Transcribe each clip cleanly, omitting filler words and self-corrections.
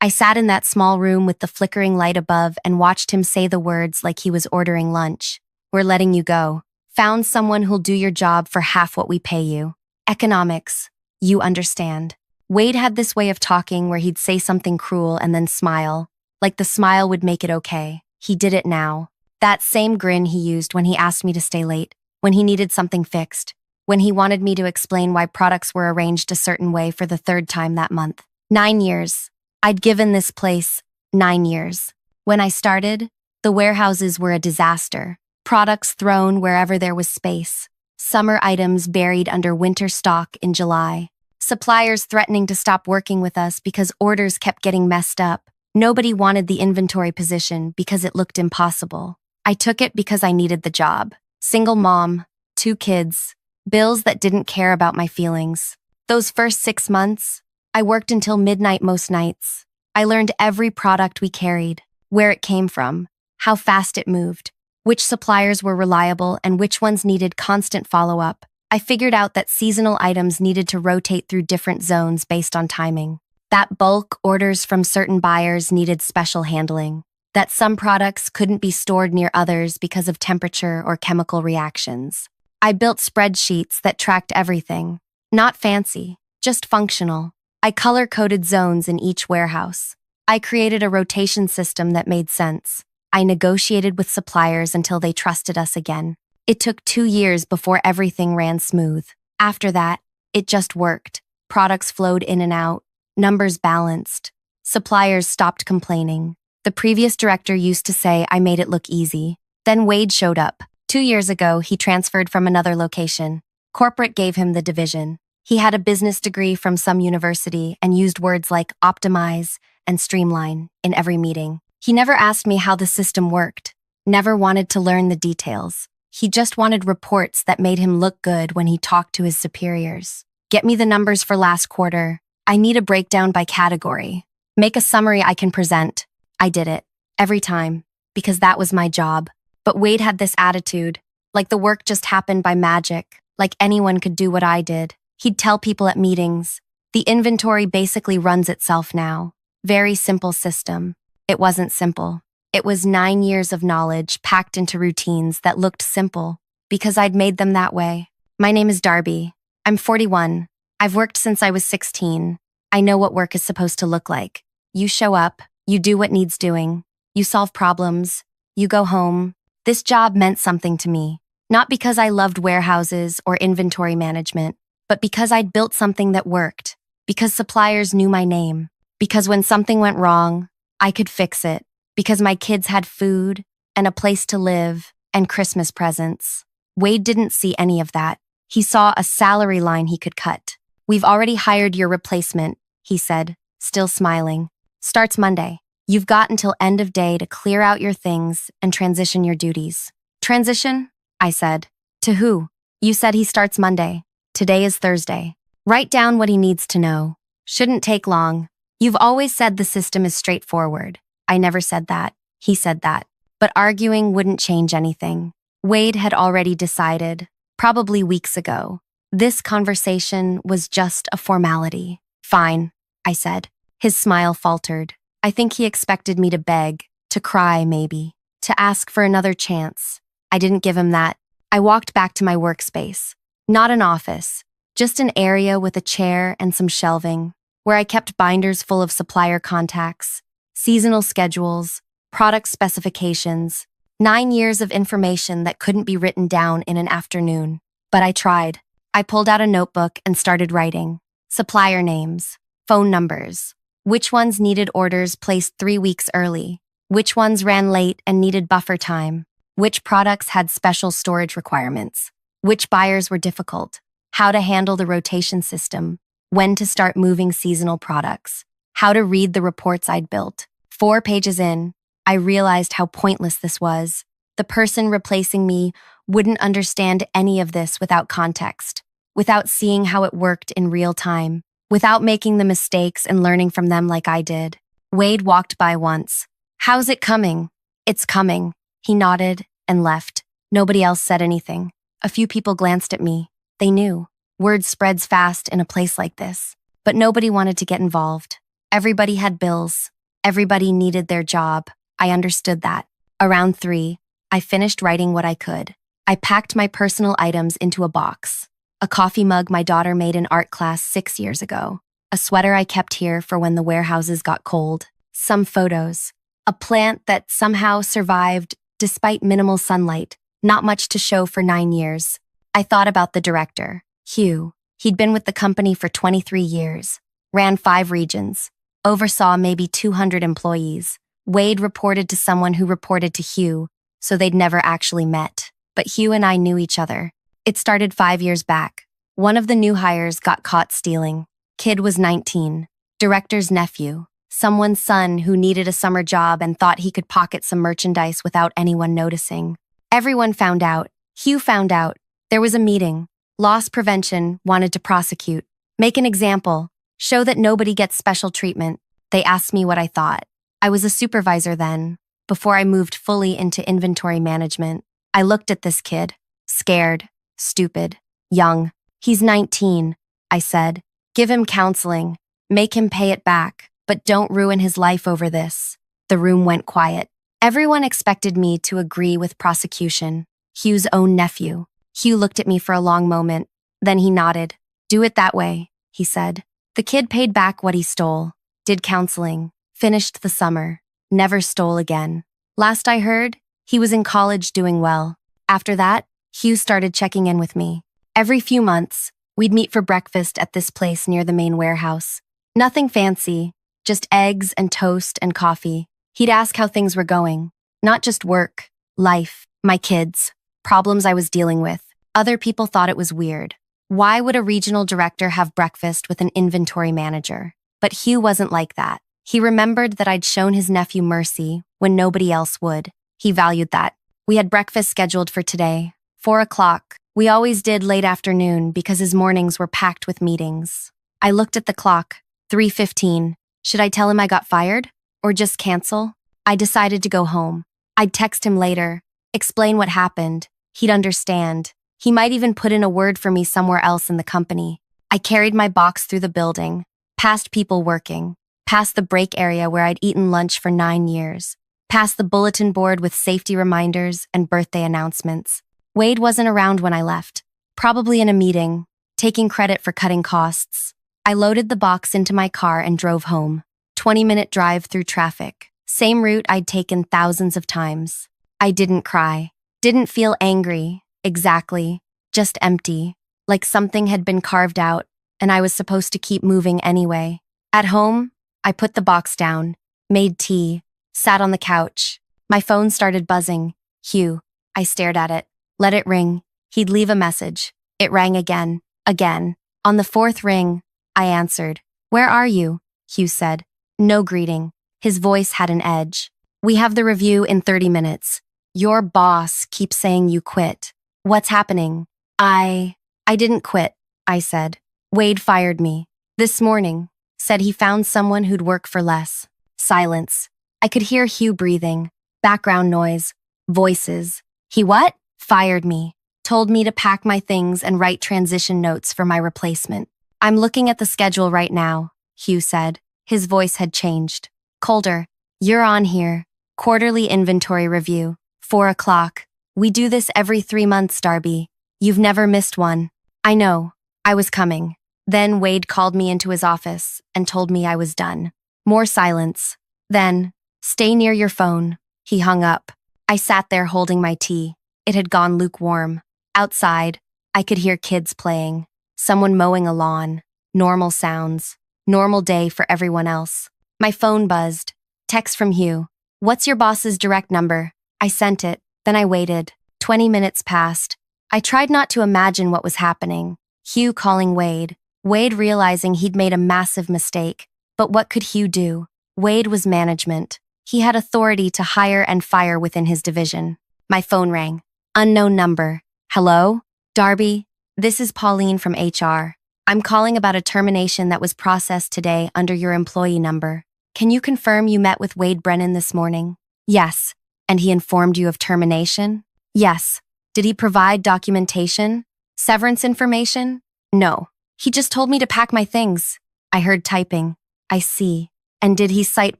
I sat in that small room with the flickering light above and watched him say the words like he was ordering lunch. We're letting you go. Found someone who'll do your job for half what we pay you. Economics. You understand. Wade had this way of talking where he'd say something cruel and then smile, like the smile would make it okay. He did it now. That same grin he used when he asked me to stay late, when he needed something fixed, when he wanted me to explain why products were arranged a certain way for the third time that month. 9 years. I'd given this place 9 years. When I started, the warehouses were a disaster. Products thrown wherever there was space. Summer items buried under winter stock in July. Suppliers threatening to stop working with us because orders kept getting messed up. Nobody wanted the inventory position because it looked impossible. I took it because I needed the job. Single mom, 2 kids, bills that didn't care about my feelings. Those first 6 months, I worked until midnight most nights. I learned every product we carried, where it came from, how fast it moved, which suppliers were reliable and which ones needed constant follow-up. I figured out that seasonal items needed to rotate through different zones based on timing. That bulk orders from certain buyers needed special handling. That some products couldn't be stored near others because of temperature or chemical reactions. I built spreadsheets that tracked everything. Not fancy, just functional. I color-coded zones in each warehouse. I created a rotation system that made sense. I negotiated with suppliers until they trusted us again. It took 2 years before everything ran smooth. After that, it just worked. Products flowed in and out. Numbers balanced. Suppliers stopped complaining. The previous director used to say I made it look easy. Then Wade showed up. 2 years ago, he transferred from another location. Corporate gave him the division. He had a business degree from some university and used words like optimize and streamline in every meeting. He never asked me how the system worked, never wanted to learn the details. He just wanted reports that made him look good when he talked to his superiors. Get me the numbers for last quarter. I need a breakdown by category. Make a summary I can present. I did it. Every time. Because that was my job. But Wade had this attitude, like the work just happened by magic, like anyone could do what I did. He'd tell people at meetings, the inventory basically runs itself now. Very simple system. It wasn't simple. It was 9 years of knowledge packed into routines that looked simple because I'd made them that way. My name is Darby. I'm 41. I've worked since I was 16. I know what work is supposed to look like. You show up, you do what needs doing, you solve problems, you go home. This job meant something to me, not because I loved warehouses or inventory management, but because I'd built something that worked, because suppliers knew my name, because when something went wrong, I could fix it, because my kids had food and a place to live and Christmas presents. Wade didn't see any of that. He saw a salary line he could cut. We've already hired your replacement, he said, still smiling. Starts Monday. You've got until end of day to clear out your things and transition your duties. Transition? I said. To who? You said he starts Monday. Today is Thursday. Write down what he needs to know. Shouldn't take long. You've always said the system is straightforward. I never said that. He said that. But arguing wouldn't change anything. Wade had already decided, probably weeks ago. This conversation was just a formality. Fine, I said. His smile faltered. I think he expected me to beg, to cry maybe, to ask for another chance. I didn't give him that. I walked back to my workspace. Not an office, just an area with a chair and some shelving, where I kept binders full of supplier contacts, seasonal schedules, product specifications, 9 years of information that couldn't be written down in an afternoon. But I tried. I pulled out a notebook and started writing. Supplier names, phone numbers, which ones needed orders placed 3 weeks early, which ones ran late and needed buffer time, which products had special storage requirements, which buyers were difficult, how to handle the rotation system, when to start moving seasonal products, how to read the reports I'd built. 4 pages in, I realized how pointless this was. The person replacing me wouldn't understand any of this without context, without seeing how it worked in real time, without making the mistakes and learning from them like I did. Wade walked by once. How's it coming? It's coming. He nodded and left. Nobody else said anything. A few people glanced at me. They knew. Word spreads fast in a place like this. But nobody wanted to get involved. Everybody had bills. Everybody needed their job. I understood that. Around 3, I finished writing what I could. I packed my personal items into a box. A coffee mug my daughter made in art class 6 years ago. A sweater I kept here for when the warehouses got cold. Some photos. A plant that somehow survived despite minimal sunlight. Not much to show for 9 years. I thought about the director, Hugh. He'd been with the company for 23 years. Ran 5 regions. Oversaw maybe 200 employees. Wade reported to someone who reported to Hugh, so they'd never actually met. But Hugh and I knew each other. It started 5 years back. One of the new hires got caught stealing. Kid was 19. Director's nephew. Someone's son who needed a summer job and thought he could pocket some merchandise without anyone noticing. Everyone found out. Hugh found out. There was a meeting. Loss prevention wanted to prosecute. Make an example. Show that nobody gets special treatment. They asked me what I thought. I was a supervisor then, before I moved fully into inventory management. I looked at this kid. Scared. Stupid. Young. He's 19, I said. Give him counseling. Make him pay it back. But don't ruin his life over this. The room went quiet. Everyone expected me to agree with prosecution. Hugh's own nephew. Hugh looked at me for a long moment. Then he nodded. Do it that way, he said. The kid paid back what he stole. Did counseling. Finished the summer. Never stole again. Last I heard, he was in college doing well. After that, Hugh started checking in with me. Every few months, we'd meet for breakfast at this place near the main warehouse. Nothing fancy, just eggs and toast and coffee. He'd ask how things were going. Not just work, life, my kids, problems I was dealing with. Other people thought it was weird. Why would a regional director have breakfast with an inventory manager? But Hugh wasn't like that. He remembered that I'd shown his nephew mercy when nobody else would. He valued that. We had breakfast scheduled for today, 4 o'clock. We always did late afternoon because his mornings were packed with meetings. I looked at the clock, 3:15. Should I tell him I got fired? Or just cancel? I decided to go home. I'd text him later, explain what happened. He'd understand. He might even put in a word for me somewhere else in the company. I carried my box through the building, past people working, past the break area where I'd eaten lunch for 9 years, past the bulletin board with safety reminders and birthday announcements. Wade wasn't around when I left, probably in a meeting, taking credit for cutting costs. I loaded the box into my car and drove home. 20-minute drive through traffic. Same route I'd taken thousands of times. I didn't cry. Didn't feel angry, exactly. Just empty. Like something had been carved out, and I was supposed to keep moving anyway. At home, I put the box down, made tea, sat on the couch. My phone started buzzing. Hugh. I stared at it. Let it ring. He'd leave a message. It rang again. Again. On the 4th ring, I answered. Where are you? Hugh said. No greeting. His voice had an edge. We have the review in 30 minutes. Your boss keeps saying you quit. What's happening? I didn't quit, I said. Wade fired me. This morning. Said he found someone who'd work for less. Silence. I could hear Hugh breathing. Background noise. Voices. He what? Fired me. Told me to pack my things and write transition notes for my replacement. I'm looking at the schedule right now, Hugh said. His voice had changed. Colder. You're on here. Quarterly inventory review. 4 o'clock. We do this every 3 months, Darby. You've never missed one. I know. I was coming. Then Wade called me into his office and told me I was done. More silence. Then, stay near your phone. He hung up. I sat there holding my tea. It had gone lukewarm. Outside, I could hear kids playing. Someone mowing a lawn. Normal sounds. Normal day for everyone else. My phone buzzed. Text from Hugh. What's your boss's direct number? I sent it. Then I waited. 20 minutes passed. I tried not to imagine what was happening. Hugh calling Wade. Wade realizing he'd made a massive mistake. But what could Hugh do? Wade was management. He had authority to hire and fire within his division. My phone rang. Unknown number. Hello? Darby, this is Pauline from HR. I'm calling about a termination that was processed today under your employee number. Can you confirm you met with Wade Brennan this morning? Yes. And he informed you of termination? Yes. Did he provide documentation? Severance information? No. He just told me to pack my things. I heard typing. I see. And did he cite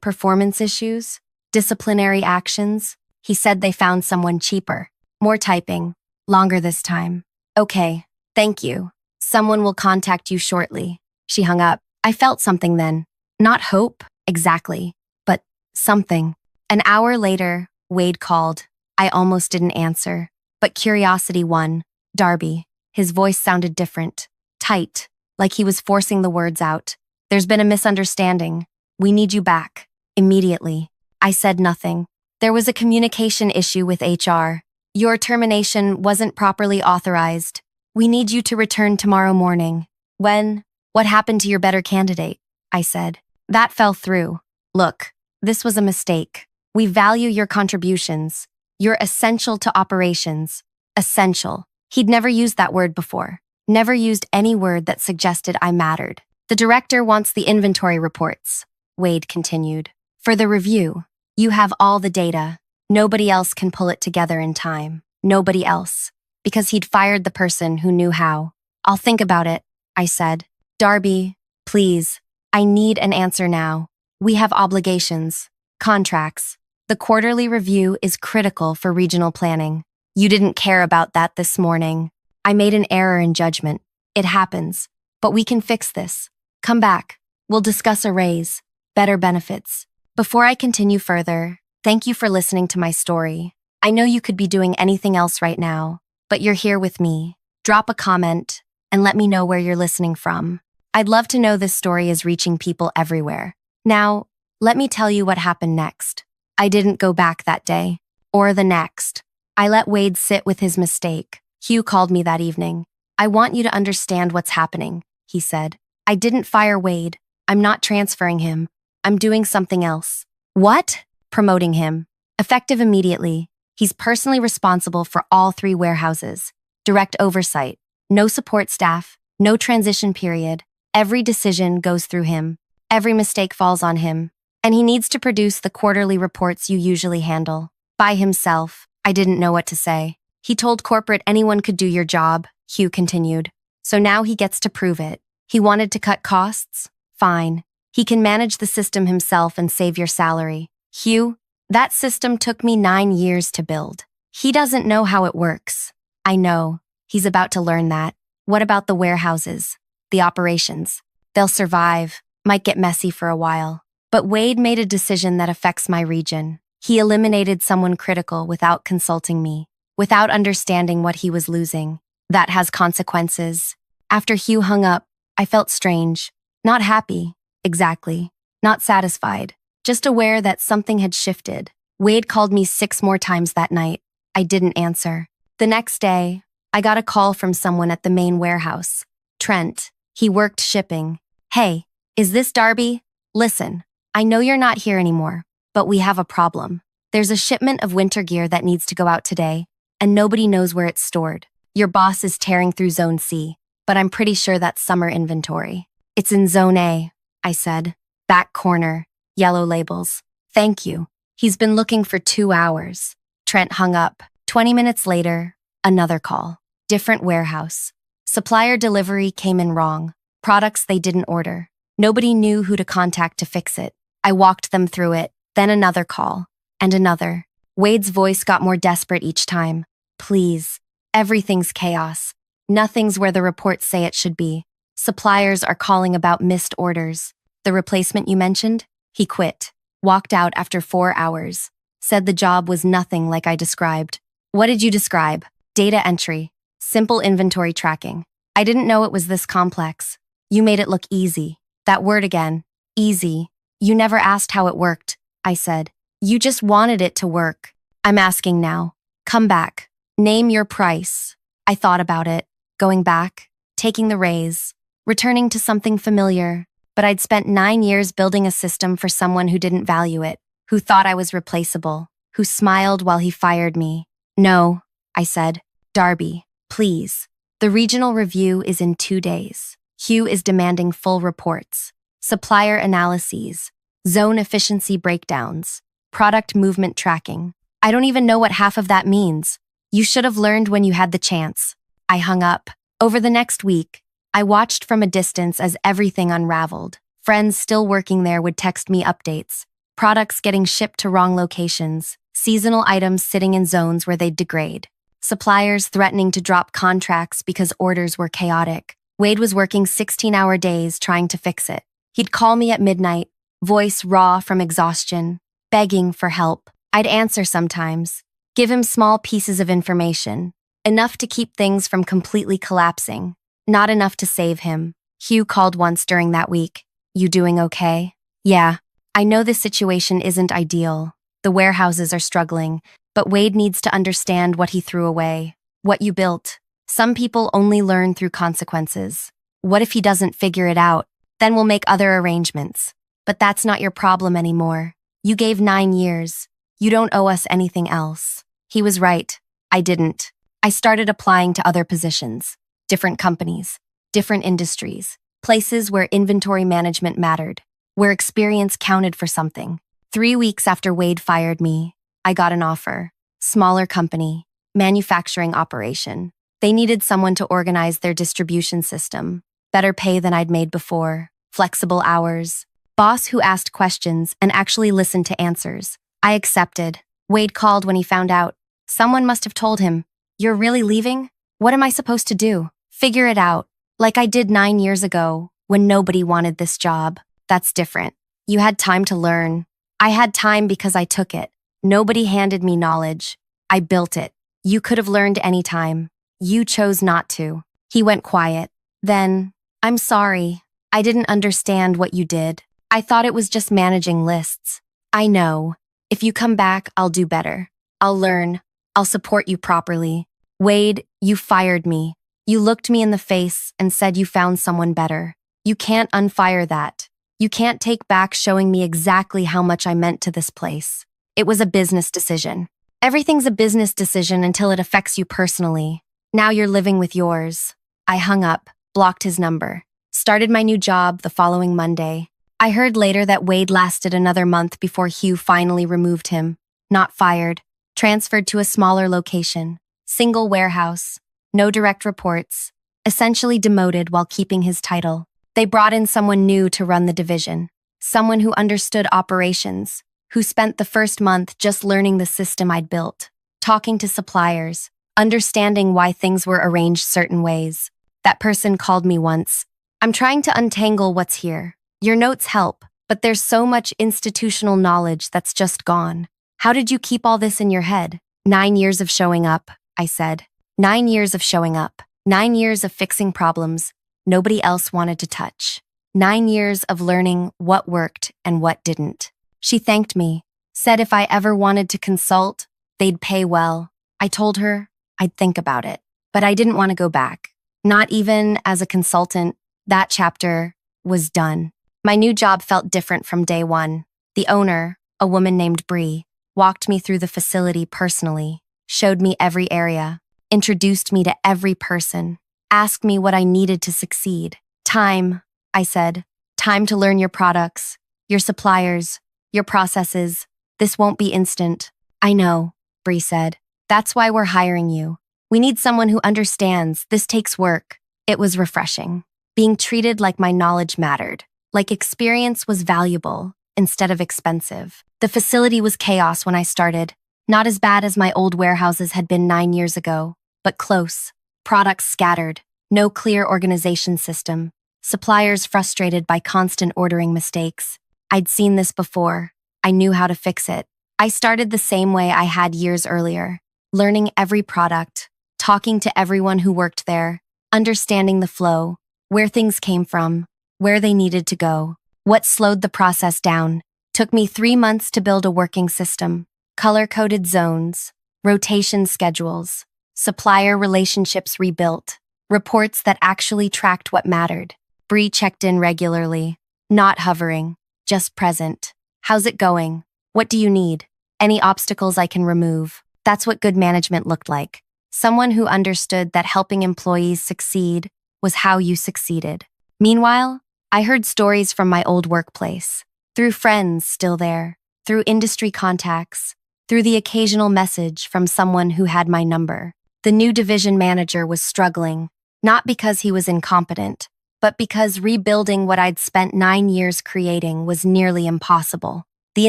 performance issues? Disciplinary actions? He said they found someone cheaper. More typing. Longer this time. Okay, thank you. Someone will contact you shortly. She hung up. I felt something then. Not hope, exactly, but something. An hour later, Wade called. I almost didn't answer, but curiosity won. Darby. His voice sounded different. Tight, like he was forcing the words out. There's been a misunderstanding. We need you back. Immediately. I said nothing. There was a communication issue with HR. Your termination wasn't properly authorized. We need you to return tomorrow morning. When? What happened to your better candidate? I said. That fell through. Look, this was a mistake. We value your contributions. You're essential to operations. Essential. He'd never used that word before. Never used any word that suggested I mattered. The director wants the inventory reports, Wade continued. For the review. You have all the data. Nobody else can pull it together in time. Nobody else. Because he'd fired the person who knew how. I'll think about it, I said. Darby, please. I need an answer now. We have obligations. Contracts. The quarterly review is critical for regional planning. You didn't care about that this morning. I made an error in judgment. It happens. But we can fix this. Come back. We'll discuss a raise. Better benefits. Before I continue further, thank you for listening to my story. I know you could be doing anything else right now, but you're here with me. Drop a comment and let me know where you're listening from. I'd love to know this story is reaching people everywhere. Now, let me tell you what happened next. I didn't go back that day, or the next. I let Wade sit with his mistake. Hugh called me that evening. I want you to understand what's happening, he said. I didn't fire Wade. I'm not transferring him. I'm doing something else. What? Promoting him. Effective immediately. He's personally responsible for all 3 warehouses. Direct oversight. No support staff. No transition period. Every decision goes through him. Every mistake falls on him. And he needs to produce the quarterly reports you usually handle. By himself. I didn't know what to say. He told corporate anyone could do your job, Hugh continued. So now he gets to prove it. He wanted to cut costs? Fine. He can manage the system himself and save your salary. Hugh, that system took me 9 years to build. He doesn't know how it works. I know. He's about to learn that. What about the warehouses? The operations? They'll survive. Might get messy for a while. But Wade made a decision that affects my region. He eliminated someone critical without consulting me, without understanding what he was losing. That has consequences. After Hugh hung up, I felt strange. Not happy, exactly. Not satisfied. Just aware that something had shifted. Wade called me 6 more times that night. I didn't answer. The next day, I got a call from someone at the main warehouse. Trent. He worked shipping. Hey, is this Darby? Listen, I know you're not here anymore, but we have a problem. There's a shipment of winter gear that needs to go out today, and nobody knows where it's stored. Your boss is tearing through Zone C, but I'm pretty sure that's summer inventory. It's in Zone A, I said. Back corner, yellow labels. Thank you. He's been looking for 2 hours. Trent hung up. 20 minutes later, another call. Different warehouse. Supplier delivery came in wrong. Products they didn't order. Nobody knew who to contact to fix it. I walked them through it. Then another call. And another. Wade's voice got more desperate each time. Please. Everything's chaos. Nothing's where the reports say it should be. Suppliers are calling about missed orders. The replacement you mentioned? He quit. Walked out after 4 hours. Said the job was nothing like I described. What did you describe? Data entry. Simple inventory tracking. I didn't know it was this complex. You made it look easy. That word again. Easy. You never asked how it worked, I said. You just wanted it to work. I'm asking now. Come back. Name your price. I thought about it. Going back. Taking the raise. Returning to something familiar. But I'd spent 9 years building a system for someone who didn't value it, who thought I was replaceable, who smiled while he fired me. No, I said. Darby, please. The regional review is in 2 days. Hugh is demanding full reports, supplier analyses, zone efficiency breakdowns, product movement tracking. I don't even know what half of that means. You should have learned when you had the chance. I hung up. Over the next week, I watched from a distance as everything unraveled. Friends still working there would text me updates, products getting shipped to wrong locations, seasonal items sitting in zones where they'd degrade, suppliers threatening to drop contracts because orders were chaotic. Wade was working 16-hour days trying to fix it. He'd call me at midnight, voice raw from exhaustion, begging for help. I'd answer sometimes, give him small pieces of information, enough to keep things from completely collapsing, not enough to save him. Hugh called once during that week. "You doing okay?" "Yeah. I know this situation isn't ideal. The warehouses are struggling, but Wade needs to understand what he threw away, what you built. Some people only learn through consequences. What if he doesn't figure it out? Then we'll make other arrangements. But that's not your problem anymore. You gave 9 years. You don't owe us anything else." He was right. I didn't. I started applying to other positions, different companies, different industries, places where inventory management mattered, where experience counted for something. 3 weeks after Wade fired me, I got an offer. Smaller company, manufacturing operation. They needed someone to organize their distribution system. Better pay than I'd made before. Flexible hours. Boss who asked questions and actually listened to answers. I accepted. Wade called when he found out. Someone must have told him, "You're really leaving? What am I supposed to do? Figure it out." Like I did 9 years ago, when nobody wanted this job. That's different. You had time to learn. I had time because I took it. Nobody handed me knowledge. I built it. You could have learned any time. You chose not to. He went quiet. Then, "I'm sorry. I didn't understand what you did. I thought it was just managing lists. I know. If you come back, I'll do better. I'll learn. I'll support you properly." Wade, you fired me. You looked me in the face and said you found someone better. You can't unfire that. You can't take back showing me exactly how much I meant to this place. It was a business decision. Everything's a business decision until it affects you personally. Now you're living with yours. I hung up, blocked his number, started my new job the following Monday. I heard later that Wade lasted another month before Hugh finally removed him. Not fired, transferred to a smaller location, single warehouse, no direct reports, essentially demoted while keeping his title. They brought in someone new to run the division, someone who understood operations, who spent the first month just learning the system I'd built, talking to suppliers, understanding why things were arranged certain ways. That person called me once. "I'm trying to untangle what's here. Your notes help, but there's so much institutional knowledge that's just gone. How did you keep all this in your head?" 9 years of showing up, I said. 9 years of showing up. 9 years of fixing problems nobody else wanted to touch. 9 years of learning what worked and what didn't. She thanked me, said if I ever wanted to consult, they'd pay well. I told her I'd think about it, but I didn't want to go back. Not even as a consultant. That chapter was done. My new job felt different from day one. The owner, a woman named Bree, walked me through the facility personally, showed me every area, introduced me to every person, asked me what I needed to succeed. "Time," I said. "Time to learn your products, your suppliers, your processes. This won't be instant." "I know," Bree said. "That's why we're hiring you. We need someone who understands this takes work." It was refreshing. Being treated like my knowledge mattered, like experience was valuable instead of expensive. The facility was chaos when I started. Not as bad as my old warehouses had been 9 years ago, but close. Products scattered, no clear organization system, suppliers frustrated by constant ordering mistakes. I'd seen this before. I knew how to fix it. I started the same way I had years earlier, learning every product, talking to everyone who worked there, understanding the flow, where things came from, where they needed to go. What slowed the process down? Took me 3 months to build a working system, color-coded zones, rotation schedules, supplier relationships rebuilt, reports that actually tracked what mattered. Bree checked in regularly, not hovering, just present. "How's it going? What do you need? Any obstacles I can remove?" That's what good management looked like. Someone who understood that helping employees succeed was how you succeeded. Meanwhile, I heard stories from my old workplace, through friends still there, through industry contacts, through the occasional message from someone who had my number. The new division manager was struggling, not because he was incompetent, but but because rebuilding what I'd spent 9 years creating was nearly impossible. The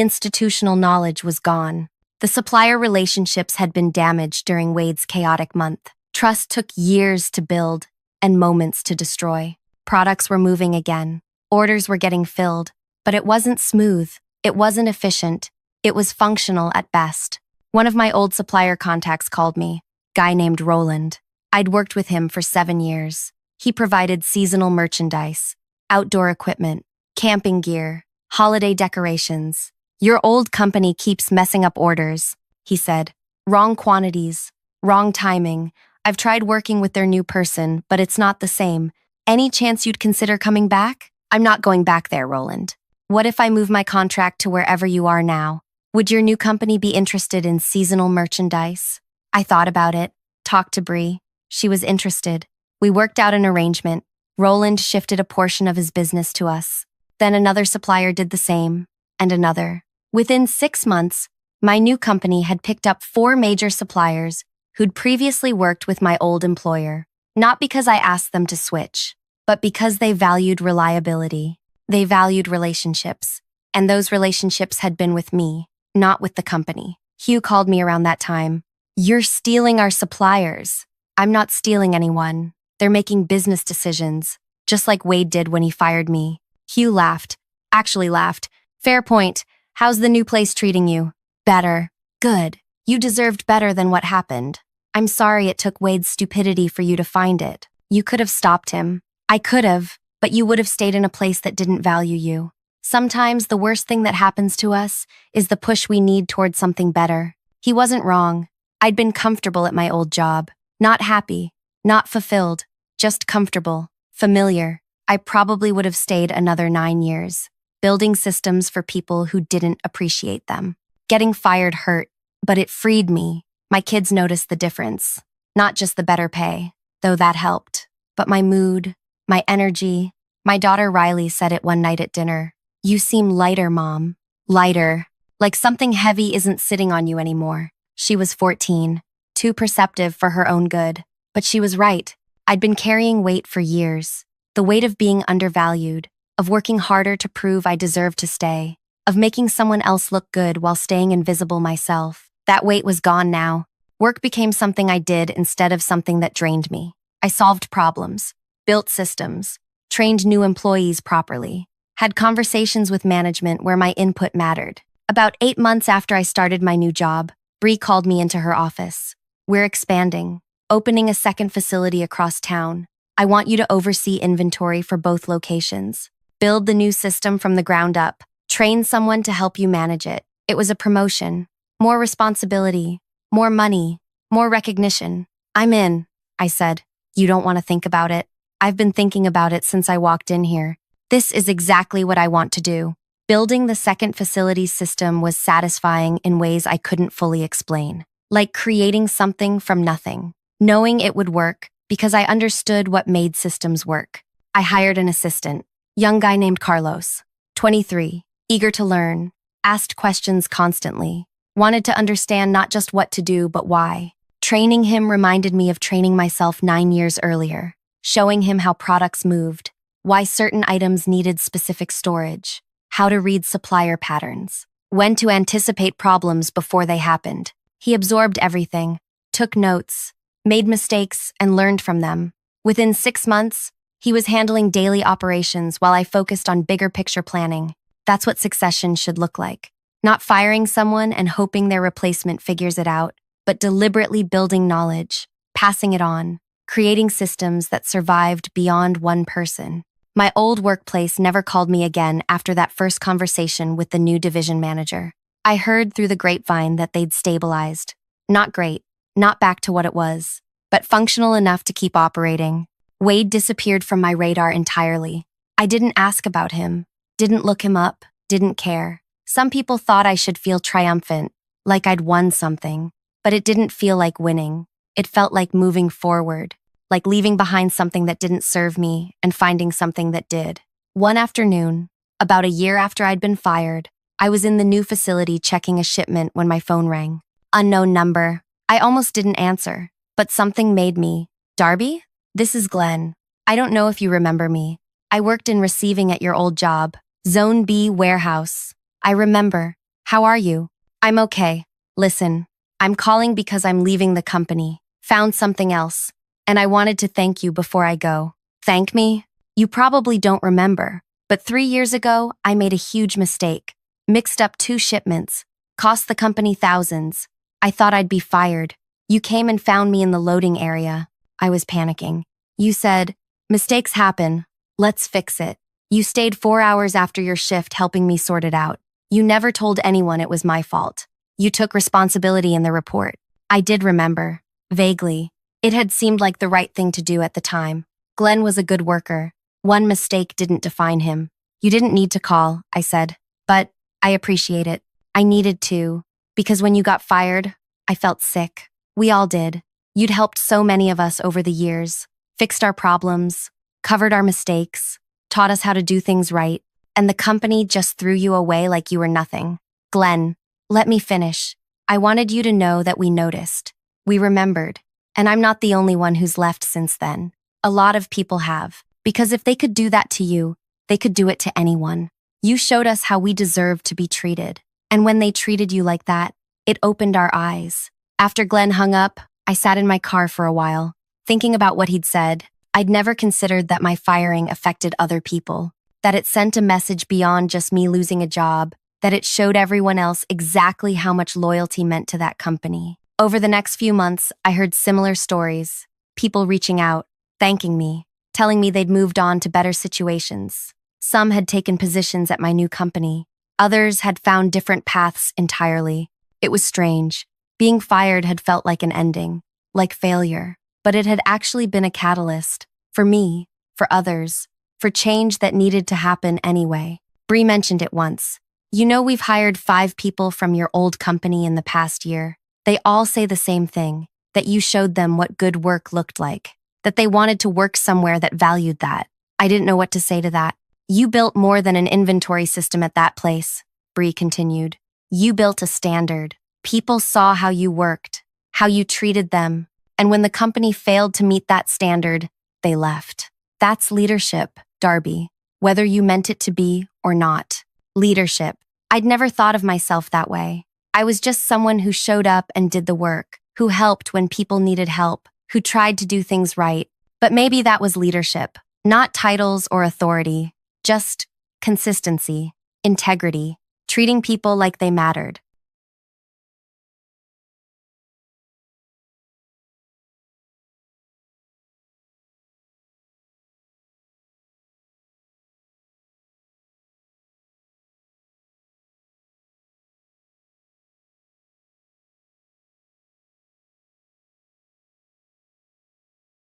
institutional knowledge was gone. The supplier relationships had been damaged during Wade's chaotic month. Trust took years to build and moments to destroy. Products were moving again. Orders were getting filled, but it wasn't smooth. It wasn't efficient. It was functional at best. One of my old supplier contacts called me, guy named Roland. I'd worked with him for 7 years. He provided seasonal merchandise, outdoor equipment, camping gear, holiday decorations. Your old company keeps messing up orders, he said. Wrong quantities, wrong timing. I've tried working with their new person, but it's not the same. Any chance you'd consider coming back? I'm not going back there, Roland. What if I move my contract to wherever you are now? Would your new company be interested in seasonal merchandise? I thought about it, talked to Bree. She was interested. We worked out an arrangement. Roland shifted a portion of his business to us. Then another supplier did the same, and another. Within 6 months, my new company had picked up 4 major suppliers who'd previously worked with my old employer. Not because I asked them to switch, but because they valued reliability. They valued relationships, and those relationships had been with me, not with the company. Hugh called me around that time. You're stealing our suppliers. I'm not stealing anyone. They're making business decisions, just like Wade did when he fired me. Hugh laughed. Actually laughed. Fair point. How's the new place treating you? Better. Good. You deserved better than what happened. I'm sorry it took Wade's stupidity for you to find it. You could have stopped him. I could have, but you would have stayed in a place that didn't value you. Sometimes the worst thing that happens to us is the push we need towards something better. He wasn't wrong. I'd been comfortable at my old job. Not happy, not fulfilled, just comfortable, familiar. I probably would have stayed another 9 years, building systems for people who didn't appreciate them. Getting fired hurt, but it freed me. My kids noticed the difference. Not just the better pay, though that helped, but my mood, my energy. My daughter Riley said it one night at dinner. You seem lighter, Mom. Lighter. Like something heavy isn't sitting on you anymore. She was 14, too perceptive for her own good. But she was right. I'd been carrying weight for years. The weight of being undervalued, of working harder to prove I deserved to stay, of making someone else look good while staying invisible myself. That weight was gone now. Work became something I did instead of something that drained me. I solved problems, built systems, trained new employees properly, had conversations with management where my input mattered. About 8 months after I started my new job, Bree called me into her office. We're expanding, opening a second facility across town. I want you to oversee inventory for both locations. Build the new system from the ground up. Train someone to help you manage it. It was a promotion. More responsibility. More money. More recognition. I'm in, I said. You don't want to think about it. I've been thinking about it since I walked in here. This is exactly what I want to do. Building the second facility system was satisfying in ways I couldn't fully explain. Like creating something from nothing. Knowing it would work because I understood what made systems work. I hired an assistant. Young guy named Carlos. 23. Eager to learn. Asked questions constantly. Wanted to understand not just what to do, but why. Training him reminded me of training myself 9 years earlier. Showing him how products moved. Why certain items needed specific storage. How to read supplier patterns, when to anticipate problems before they happened. He absorbed everything, took notes, made mistakes, and learned from them. Within 6 months, he was handling daily operations while I focused on bigger picture planning. That's what succession should look like. Not firing someone and hoping their replacement figures it out, but deliberately building knowledge, passing it on, creating systems that survived beyond one person. My old workplace never called me again after that first conversation with the new division manager. I heard through the grapevine that they'd stabilized. Not great, not back to what it was, but functional enough to keep operating. Wade disappeared from my radar entirely. I didn't ask about him, didn't look him up, didn't care. Some people thought I should feel triumphant, like I'd won something, but it didn't feel like winning. It felt like moving forward. Like leaving behind something that didn't serve me and finding something that did. One afternoon, about a year after I'd been fired, I was in the new facility checking a shipment when my phone rang. Unknown number. I almost didn't answer, but something made me. Darby? This is Glenn. I don't know if you remember me. I worked in receiving at your old job, Zone B warehouse. I remember. How are you? I'm okay. Listen, I'm calling because I'm leaving the company. Found something else. And I wanted to thank you before I go. Thank me? You probably don't remember, but 3 years ago, I made a huge mistake. Mixed up 2 shipments. Cost the company thousands. I thought I'd be fired. You came and found me in the loading area. I was panicking. You said, mistakes happen. Let's fix it. You stayed 4 hours after your shift helping me sort it out. You never told anyone it was my fault. You took responsibility in the report. I did remember. Vaguely. It had seemed like the right thing to do at the time. Glenn was a good worker. One mistake didn't define him. You didn't need to call, I said. But I appreciate it. I needed to. Because when you got fired, I felt sick. We all did. You'd helped so many of us over the years. Fixed our problems. Covered our mistakes. Taught us how to do things right. And the company just threw you away like you were nothing. Glenn, let me finish. I wanted you to know that we noticed. We remembered. And I'm not the only one who's left since then. A lot of people have. Because if they could do that to you, they could do it to anyone. You showed us how we deserved to be treated. And when they treated you like that, it opened our eyes. After Glenn hung up, I sat in my car for a while, thinking about what he'd said. I'd never considered that my firing affected other people, that it sent a message beyond just me losing a job, that it showed everyone else exactly how much loyalty meant to that company. Over the next few months, I heard similar stories, people reaching out, thanking me, telling me they'd moved on to better situations. Some had taken positions at my new company. Others had found different paths entirely. It was strange. Being fired had felt like an ending, like failure. But it had actually been a catalyst. For me, for others, for change that needed to happen anyway. Bree mentioned it once. You know, we've hired 5 people from your old company in the past year. They all say the same thing, that you showed them what good work looked like, that they wanted to work somewhere that valued that. I didn't know what to say to that. You built more than an inventory system at that place, Bree continued. You built a standard. People saw how you worked, how you treated them, and when the company failed to meet that standard, they left. That's leadership, Darby, whether you meant it to be or not. Leadership. I'd never thought of myself that way. I was just someone who showed up and did the work, who helped when people needed help, who tried to do things right. But maybe that was leadership, not titles or authority, just consistency, integrity, treating people like they mattered.